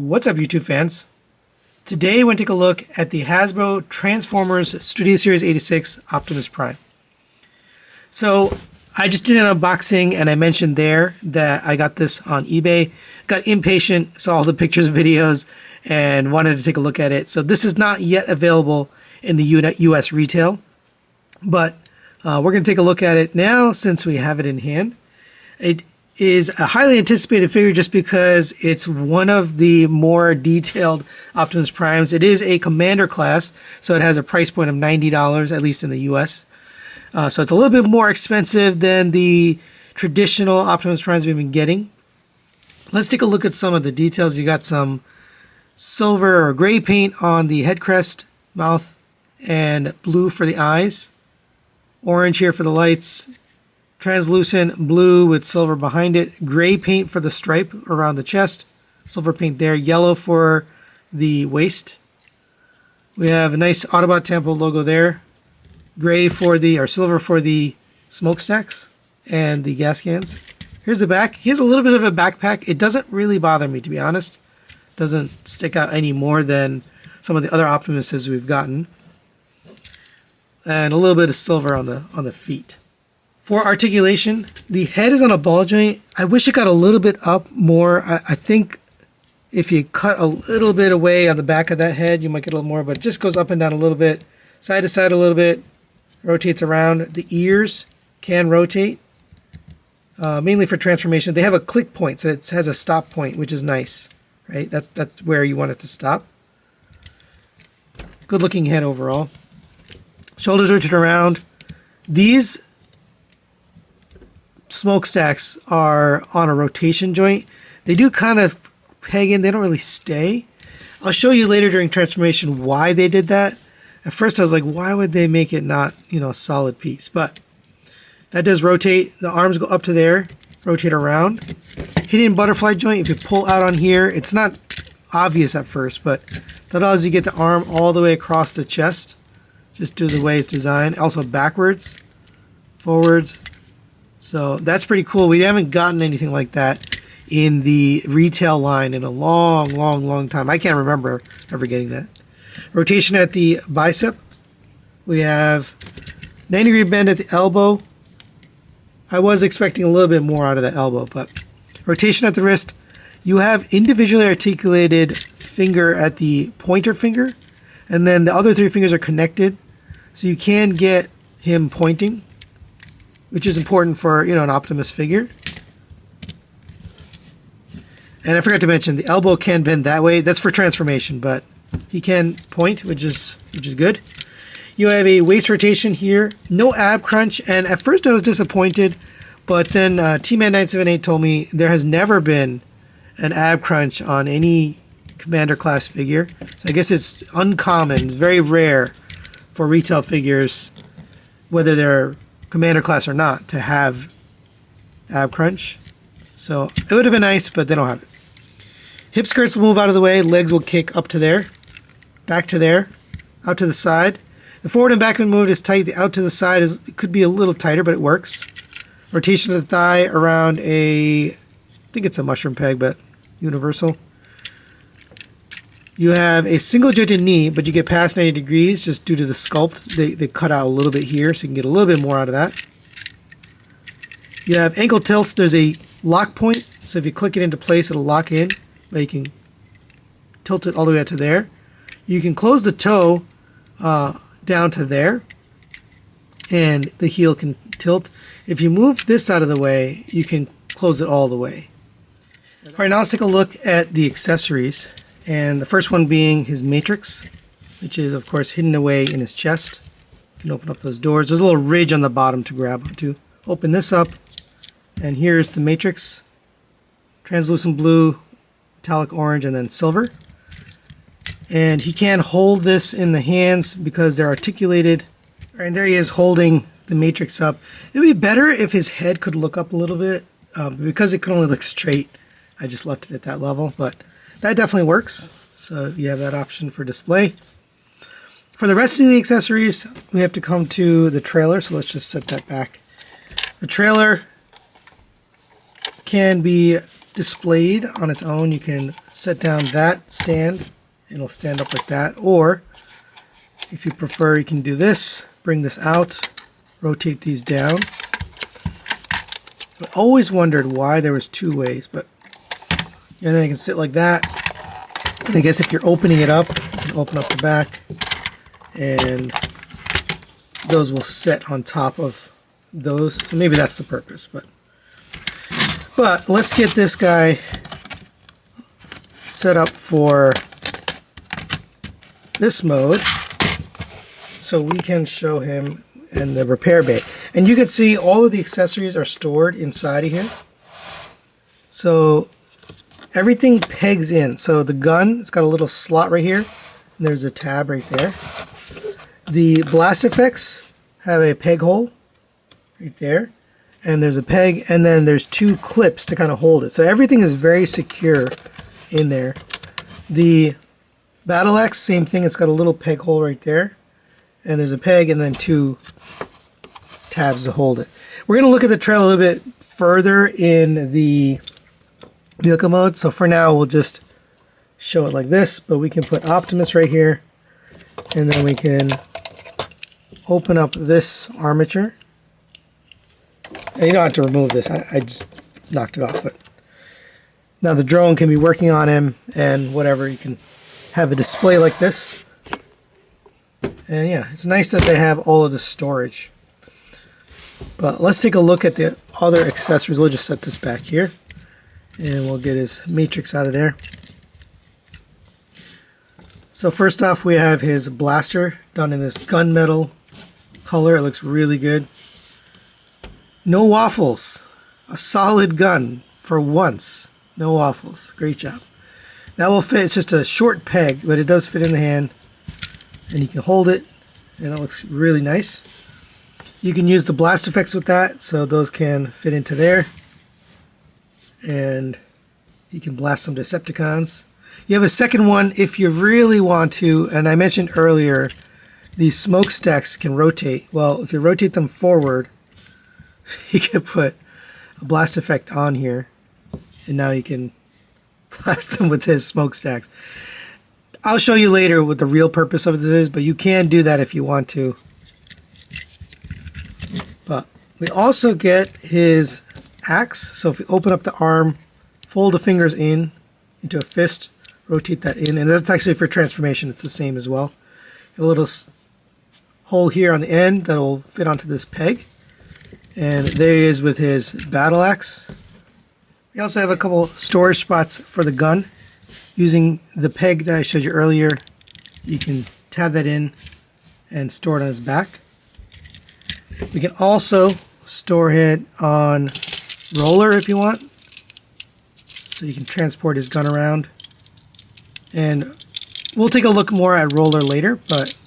What's up, YouTube fans? Today we're going to take a look at the Hasbro Transformers Studio Series 86 Optimus Prime. So I just did an unboxing and I mentioned there that I got this on eBay. Got impatient, saw all the pictures and videos and wanted to take a look at it. So this is not yet available in the US retail, but we're going to take a look at it now since we have it in hand. It is a highly anticipated figure just because it's one of the more detailed Optimus Primes. It is a Commander class, so it has a price point of $90, at least in the US. So it's a little bit more expensive than the traditional Optimus Primes we've been getting. Let's take a look at some of the details. You got some silver or gray paint on the head crest, mouth, and blue for the eyes. Orange here for the lights. Translucent blue with silver behind it. Gray paint for the stripe around the chest. Silver paint there. Yellow for the waist. We have a nice Autobot Temple logo there. Gray for the, or silver for the smokestacks and the gas cans. Here's the back. He has a little bit of a backpack. It doesn't really bother me, to be honest. Doesn't stick out any more than some of the other Optimuses we've gotten. And a little bit of silver on the feet. For articulation, the head is on a ball joint. I wish it got a little bit up more. I think if you cut a little bit away on the back of that head, you might get a little more, but it just goes up and down a little bit, side to side a little bit, rotates around. The ears can rotate, mainly for transformation. They have a click point, so it has a stop point, which is nice, right? That's where you want it to stop. Good looking head overall. Shoulders rotate around. These smokestacks are on a rotation joint. They do kind of peg in. They don't really stay. I'll show you later during transformation why they did that. At first I was like, why would they make it not, a solid piece? But that does rotate. The arms go up to there, rotate around. Hidden butterfly joint, if you pull out on here, it's not obvious at first, but that allows you to get the arm all the way across the chest, just due to the way it's designed. Also backwards, forwards. So that's pretty cool. We haven't gotten anything like that in the retail line in a long time. I can't remember ever getting that. Rotation at the bicep. We have 90-degree bend at the elbow. I was expecting a little bit more out of that elbow, but rotation at the wrist. You have individually articulated finger at the pointer finger, and then the other three fingers are connected, so you can get him pointing, which is important for, an Optimus figure. And I forgot to mention, the elbow can bend that way. That's for transformation, but he can point, which is good. You have a waist rotation here, no ab crunch, and at first I was disappointed, but then T-Man 978 told me there has never been an ab crunch on any Commander class figure. So I guess it's uncommon, it's very rare for retail figures, whether they're Commander class or not, to have ab crunch. So it would have been nice, but they don't have it. Hip skirts will move out of the way, legs will kick up to there, back to there, out to the side. The forward and backward move is tight. The out to the side it could be a little tighter, but it works. Rotation of the thigh around I think it's a mushroom peg, but universal. You have a single jointed knee, but you get past 90 degrees just due to the sculpt. They cut out a little bit here, so you can get a little bit more out of that. You have ankle tilts. There's a lock point, so if you click it into place, it'll lock in, but you can tilt it all the way out to there. You can close the toe down to there, and the heel can tilt. If you move this out of the way, you can close it all the way. All right, now let's take a look at the accessories. And the first one being his matrix, which is, of course, hidden away in his chest. You can open up those doors. There's a little ridge on the bottom to grab onto. Open this up, and here's the matrix. Translucent blue, metallic orange, and then silver. And he can't hold this in the hands because they're articulated. And there he is holding the matrix up. It would be better if his head could look up a little bit. Because it can only look straight, I just left it at that level. But that definitely works, so you have that option for display. For the rest of the accessories, we have to come to the trailer, so let's just set that back. The trailer can be displayed on its own. You can set down that stand and it'll stand up like that, or if you prefer, you can do this, bring this out, rotate these down. I always wondered why there was two ways, but and then you can sit like that. And I guess if you're opening it up, you can open up the back, and those will sit on top of those. So maybe that's the purpose, but let's get this guy set up for this mode so we can show him in the repair bay. And you can see all of the accessories are stored inside of here. So everything pegs in. So the gun, it's got a little slot right here, and there's a tab right there. The blast effects have a peg hole right there, and there's a peg, and then there's two clips to kind of hold it. So everything is very secure in there. The battle axe, same thing, it's got a little peg hole right there, and there's a peg and then two tabs to hold it. We're going to look at the trail a little bit further in the vehicle mode, so for now we'll just show it like this, but we can put Optimus right here, and then we can open up this armature. And you don't have to remove this, I just knocked it off, but now the drone can be working on him and whatever. You can have a display like this, and yeah, it's nice that they have all of the storage. But let's take a look at the other accessories. We'll just set this back here, and we'll get his matrix out of there. So first off, we have his blaster done in this gunmetal color. It looks really good. No waffles. A solid gun for once. No waffles. Great job. That will fit. It's just a short peg, but it does fit in the hand, and you can hold it, and it looks really nice. You can use the blast effects with that, so those can fit into there, and you can blast some Decepticons. You have a second one if you really want to, and I mentioned earlier these smokestacks can rotate. Well, if you rotate them forward, you can put a blast effect on here, and now you can blast them with his smokestacks. I'll show you later what the real purpose of this is, but you can do that if you want to. But we also get his axe. So if we open up the arm, fold the fingers in into a fist, rotate that in, and that's actually for transformation. It's the same as well. You have a little hole here on the end that will fit onto this peg, and there he is with his battle axe. We also have a couple storage spots for the gun. Using the peg that I showed you earlier, you can tab that in and store it on his back. We can also store it on roller if you want, so you can transport his gun around. And we'll take a look more at roller later, but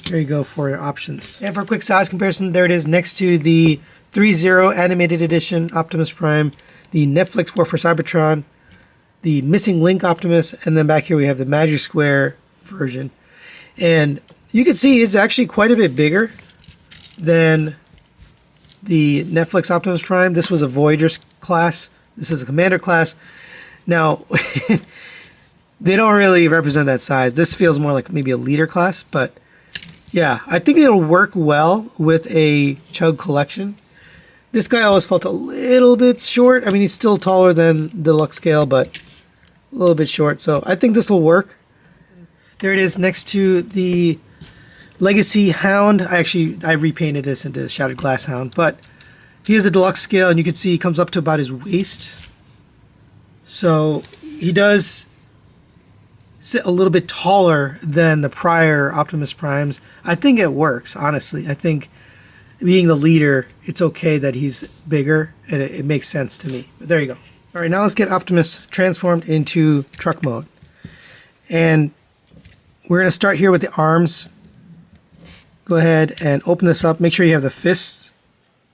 there you go for your options. And for a quick size comparison, there it is next to the 3.0 Animated Edition Optimus Prime, the Netflix War for Cybertron, the Missing Link Optimus, and then back here we have the Magic Square version. And you can see it's actually quite a bit bigger than the Netflix Optimus Prime. This was a Voyager class. This is a Commander class. Now, they don't really represent that size. This feels more like maybe a leader class, but yeah, I think it'll work well with a Chug collection. This guy always felt a little bit short. I mean, he's still taller than deluxe scale, but a little bit short. So I think this will work. There it is next to the Legacy Hound. I repainted this into Shattered Glass Hound, but he has a deluxe scale, and you can see he comes up to about his waist. So he does sit a little bit taller than the prior Optimus Primes. I think it works, honestly. I think being the leader, it's okay that he's bigger, and it makes sense to me. But there you go. All right, now let's get Optimus transformed into truck mode. And we're going to start here with the arms. Go ahead and open this up. Make sure you have the fists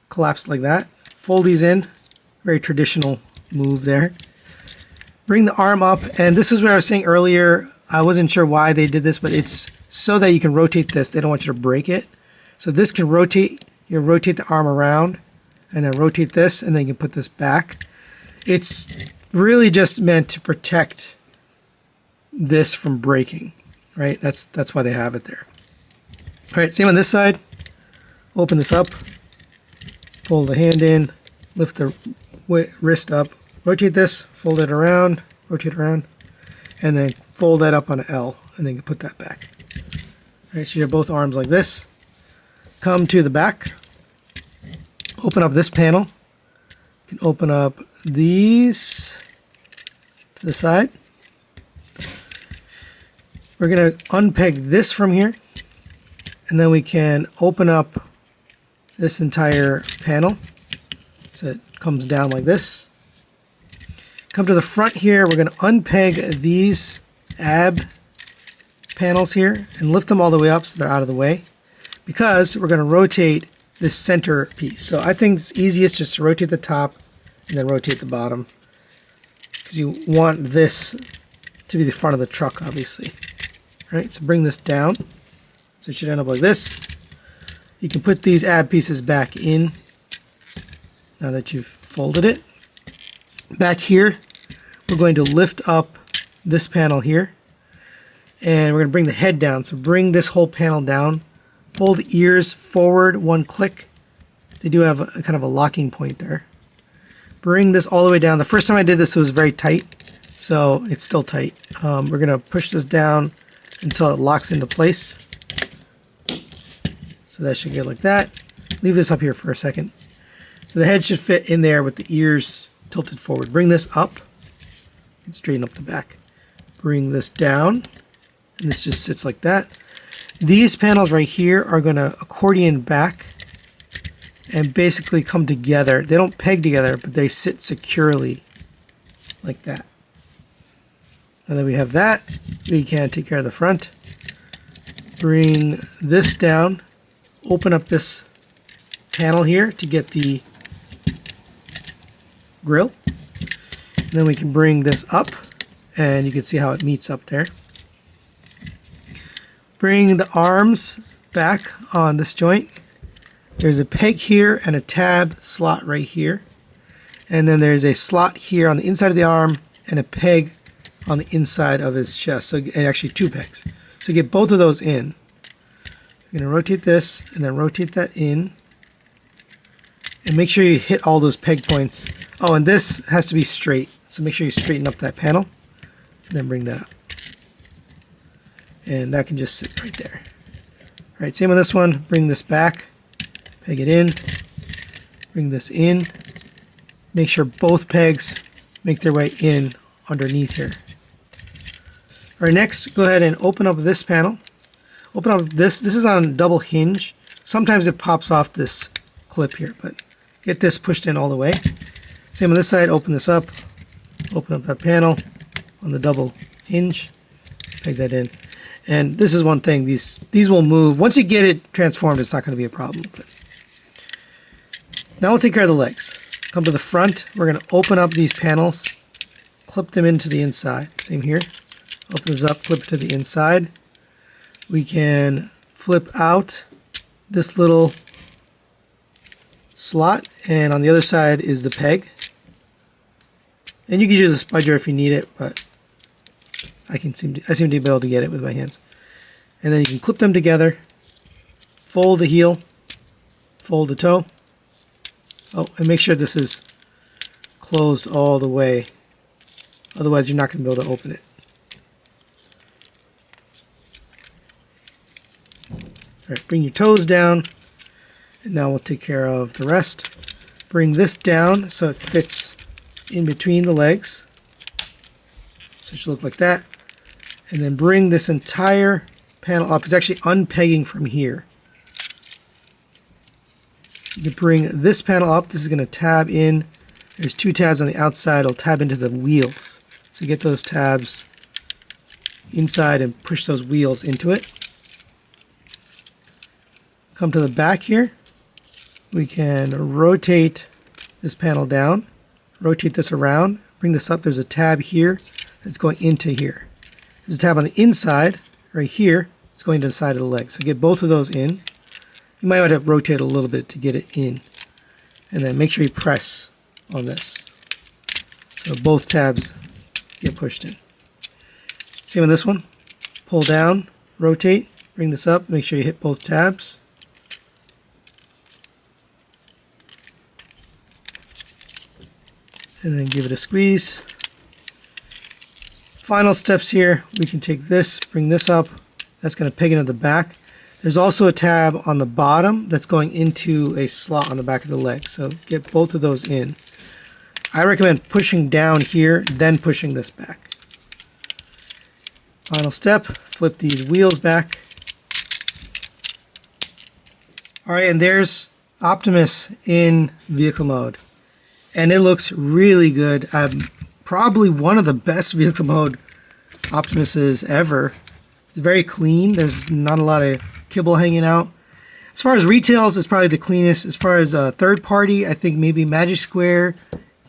collapsed like that. Fold these in. Very traditional move there. Bring the arm up, and this is what I was saying earlier. I wasn't sure why they did this, but it's so that you can rotate this. They don't want you to break it. So this can rotate. You rotate the arm around, and then rotate this, and then you can put this back. It's really just meant to protect this from breaking, right? That's why they have it there. All right, same on this side. Open this up, fold the hand in, lift the wrist up, rotate this, fold it around, rotate around, and then fold that up on an L, and then you put that back. All right, so you have both arms like this. Come to the back, open up this panel. You can open up these to the side. We're going to unpeg this from here, and then we can open up this entire panel so it comes down like this. Come to the front here, we're going to unpeg these ab panels here and lift them all the way up so they're out of the way, because we're going to rotate this center piece. So I think it's easiest just to rotate the top and then rotate the bottom, because you want this to be the front of the truck, obviously. All right, so bring this down. So it should end up like this. You can put these ab pieces back in now that you've folded it. Back here, we're going to lift up this panel here, and we're going to bring the head down. So bring this whole panel down. Fold the ears forward one click. They do have a kind of a locking point there. Bring this all the way down. The first time I did this, it was very tight, so it's still tight. We're going to push this down until it locks into place. So that should get like that. Leave this up here for a second. So the head should fit in there with the ears tilted forward. Bring this up and straighten up the back. Bring this down, and this just sits like that. These panels right here are going to accordion back and basically come together. They don't peg together, but they sit securely like that. Now that we have that, we can take care of the front. Bring this down. Open up this panel here to get the grill. And then we can bring this up, and you can see how it meets up there. Bring the arms back on this joint. There's a peg here and a tab slot right here. And then there's a slot here on the inside of the arm and a peg on the inside of his chest. So and actually two pegs. So get both of those in. You're going to rotate this and then rotate that in. And make sure you hit all those peg points. Oh, and this has to be straight. So make sure you straighten up that panel and then bring that up. And that can just sit right there. All right, same on this one. Bring this back. Peg it in. Bring this in. Make sure both pegs make their way in underneath here. All right, next, go ahead and open up this panel. Open up this. This is on double hinge. Sometimes it pops off this clip here, but get this pushed in all the way. Same on this side. Open this up. Open up that panel on the double hinge. Peg that in. And this is one thing. These will move. Once you get it transformed, it's not going to be a problem. But now we'll take care of the legs. Come to the front. We're going to open up these panels. Clip them into the inside. Same here. Open this up. Clip it to the inside. We can flip out this little slot, and on the other side is the peg. And you can use a spudger if you need it, but I seem to be able to get it with my hands. And then you can clip them together, fold the heel, fold the toe. Oh, and make sure this is closed all the way. Otherwise, you're not going to be able to open it. All right, bring your toes down, and now we'll take care of the rest. Bring this down so it fits in between the legs. So it should look like that. And then bring this entire panel up. It's actually unpegging from here. You can bring this panel up. This is going to tab in. There's two tabs on the outside. It'll tab into the wheels. So get those tabs inside and push those wheels into it. Come to the back here. We can rotate this panel down. Rotate this around. Bring this up. There's a tab here that's going into here. There's a tab on the inside right here. It's going to the side of the leg. So get both of those in. You might want to rotate a little bit to get it in. And then make sure you press on this. So So both tabs get pushed in. Same with this one. Pull down, rotate, bring this up, make sure you hit both tabs. And then give it a squeeze. Final steps here, we can take this, bring this up. That's going to peg into the back. There's also a tab on the bottom that's going into a slot on the back of the leg. So get both of those in. I recommend pushing down here, then pushing this back. Final step, flip these wheels back. Alright, and there's Optimus in vehicle mode. And it looks really good. Probably one of the best vehicle mode Optimuses ever. It's very clean. There's not a lot of kibble hanging out. As far as retails, it's probably the cleanest. As far as third party, I think maybe Magic Square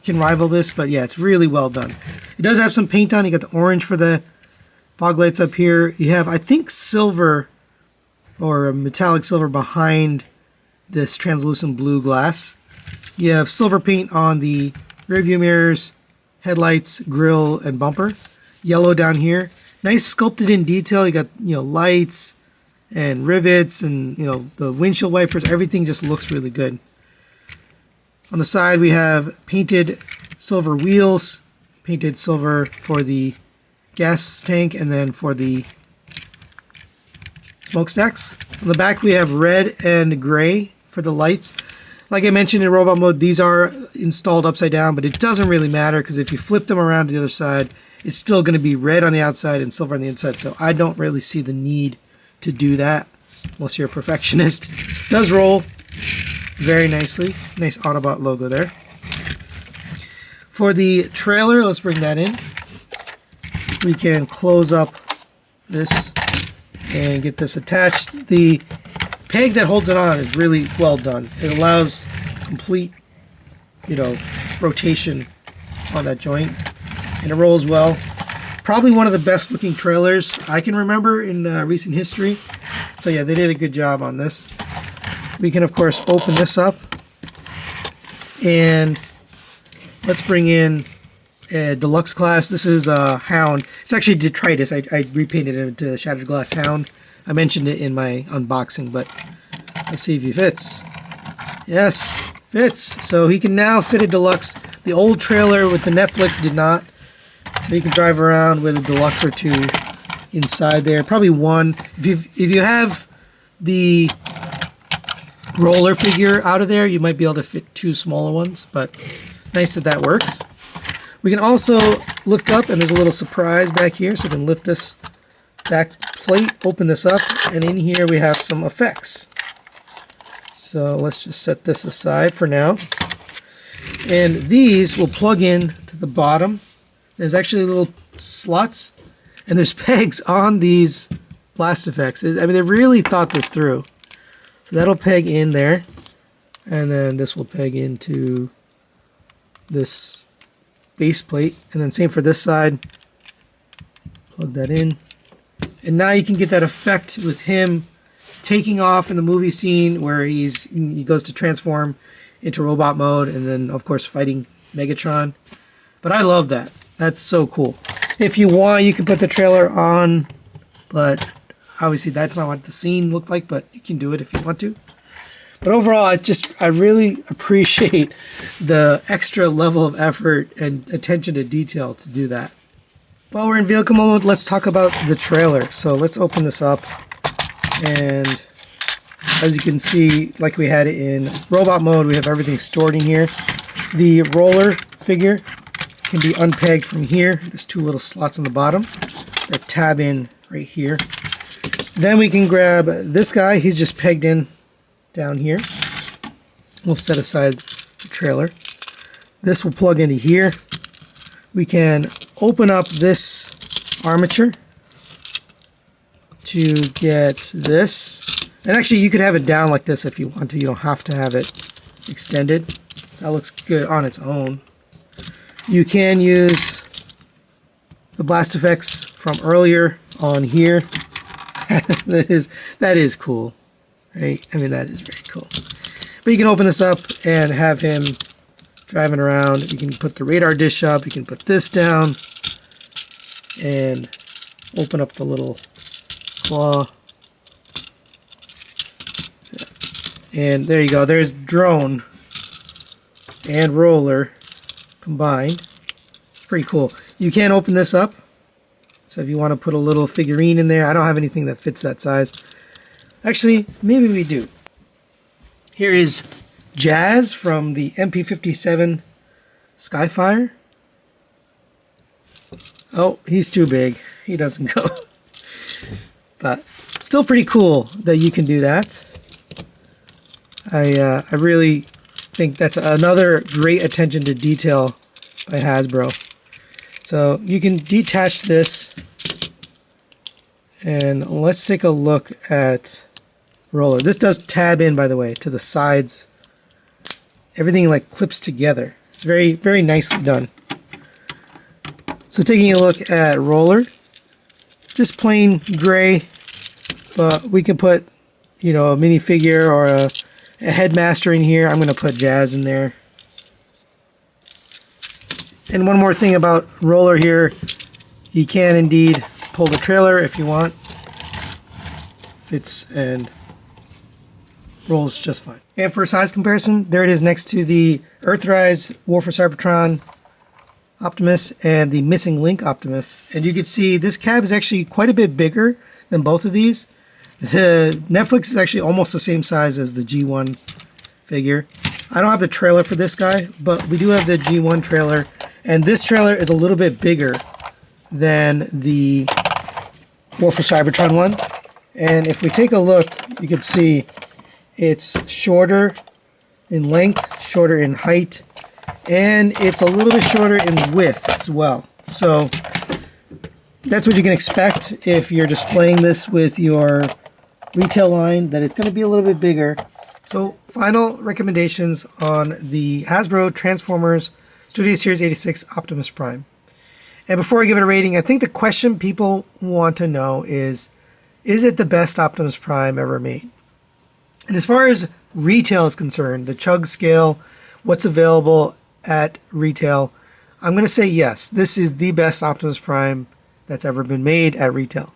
can rival this. But yeah, it's really well done. It does have some paint on. You got the orange for the fog lights up here. You have, I think, silver or metallic silver behind this translucent blue glass. You have silver paint on the rear view mirrors, headlights, grille, and bumper. Yellow down here. Nice sculpted in detail. You got, lights and rivets and, the windshield wipers. Everything just looks really good. On the side we have painted silver wheels, painted silver for the gas tank and then for the smokestacks. On the back we have red and gray for the lights. Like I mentioned in robot mode, these are installed upside down, but it doesn't really matter because if you flip them around to the other side, it's still going to be red on the outside and silver on the inside. So I don't really see the need to do that unless you're a perfectionist. It does roll very nicely. Nice Autobot logo there. For the trailer, let's bring that in. We can close up this and get this attached. The peg that holds it on is really well done. It allows complete, rotation on that joint, and it rolls well. Probably one of the best looking trailers I can remember in recent history. So yeah, they did a good job on this. We can of course open this up, and let's bring in a deluxe class. This is a Hound. It's actually Detritus. I repainted it into Shattered Glass Hound. I mentioned it in my unboxing, but let's see if he fits. Yes, fits. So he can now fit a deluxe. The old trailer with the Netflix did not. So you can drive around with a deluxe or two inside there. Probably one. If you have the roller figure out of there, you might be able to fit two smaller ones, but nice that works. We can also lift up, and there's a little surprise back here, so we can lift this back plate, open this up, and in here we have some effects. So let's just set this aside for now. And these will plug in to the bottom. There's actually little slots, and there's pegs on these blast effects. I mean, they really thought this through. So that'll peg in there, and then this will peg into this base plate, and then same for this side. Plug that in. And now you can get that effect with him taking off in the movie scene where he goes to transform into robot mode and then of course fighting Megatron. But I love that. That's so cool. If you want, you can put the trailer on, but obviously that's not what the scene looked like, but you can do it if you want to. But overall, I really appreciate the extra level of effort and attention to detail to do that. While we're in vehicle mode, let's talk about the trailer. So let's open this up, and as you can see, like we had it in robot mode, we have everything stored in here. The roller figure can be unpegged from here. There's two little slots on the bottom that tab in right here. Then we can grab this guy. He's just pegged in down here. We'll set aside the trailer. This will plug into here. We can open up this armature to get this. And actually you could have it down like this if you want to. You don't have to have it extended. That looks good on its own. You can use the blast effects from earlier on here. that is cool. Right? I mean, that is very cool. But you can open this up and have him driving around. You can put the radar dish up. You can put this down and open up the little claw. And there you go. There's drone and roller combined. It's pretty cool. You can open this up. So if you want to put a little figurine in there, I don't have anything that fits that size. Actually, maybe we do. Here is Jazz from the MP57 Skyfire. Oh, he's too big. He doesn't go. But still pretty cool that you can do that. I really think that's another great attention to detail by Hasbro. So you can detach this, and let's take a look at roller. This does tab in, by the way, to the sides. Everything like clips together. It's very, very nicely done. So taking a look at roller, just plain gray, but we can put, you know, a minifigure or a headmaster in here. I'm going to put Jazz in there. And one more thing about roller here, you can indeed pull the trailer if you want. Fits and rolls just fine. And for a size comparison, there it is next to the Earthrise War for Cybertron Optimus and the Missing Link Optimus. And you can see this cab is actually quite a bit bigger than both of these. The Netflix is actually almost the same size as the G1 figure. I don't have the trailer for this guy, but we do have the G1 trailer. And this trailer is a little bit bigger than the War for Cybertron one. And if we take a look, you can see it's shorter in length, shorter in height, and it's a little bit shorter in width as well. So that's what you can expect if you're displaying this with your retail line, that it's going to be a little bit bigger. So final recommendations on the Hasbro Transformers Studio Series 86 Optimus Prime. And before I give it a rating, I think the question people want to know is it the best Optimus Prime ever made? And as far as retail is concerned, the chug scale, what's available at retail, I'm going to say yes. This is the best Optimus Prime that's ever been made at retail.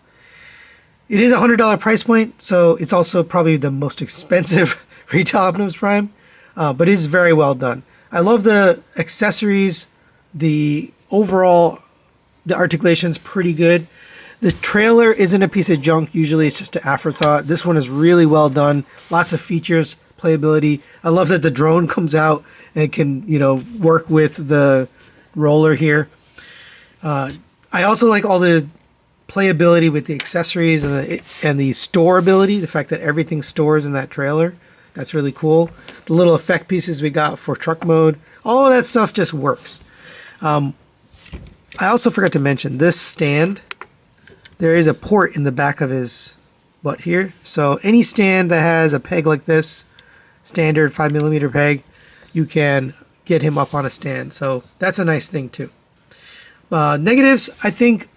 It is a $100 price point, so it's also probably the most expensive retail Optimus Prime, but it is very well done. I love the accessories. The overall, the articulation's pretty good. The trailer isn't a piece of junk. Usually it's just an afterthought. This one is really well done. Lots of features, playability. I love that the drone comes out and can, you know, work with the roller here. I also like all the playability with the accessories and the store ability. The fact that everything stores in that trailer. That's really cool. The little effect pieces we got for truck mode. All of that stuff just works. I also forgot to mention this stand. There is a port in the back of his butt here. So any stand that has a peg like this, standard 5mm peg, you can get him up on a stand. So that's a nice thing too. Negatives, I think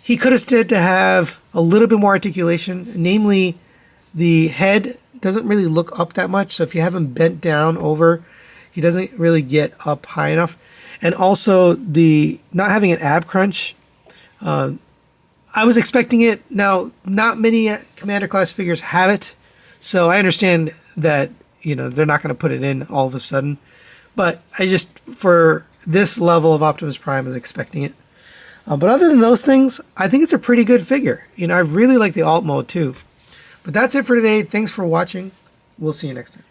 he could have stood to have a little bit more articulation. Namely, the head doesn't really look up that much. So if you have him bent down over, he doesn't really get up high enough. And also the not having an ab crunch. I was expecting it. Now, not many Commander class figures have it, so I understand that, you know, they're not going to put it in all of a sudden. But I just, for this level of Optimus Prime, I was expecting it. But other than those things, I think it's a pretty good figure. You know, I really like the alt mode too. But that's it for today. Thanks for watching. We'll see you next time.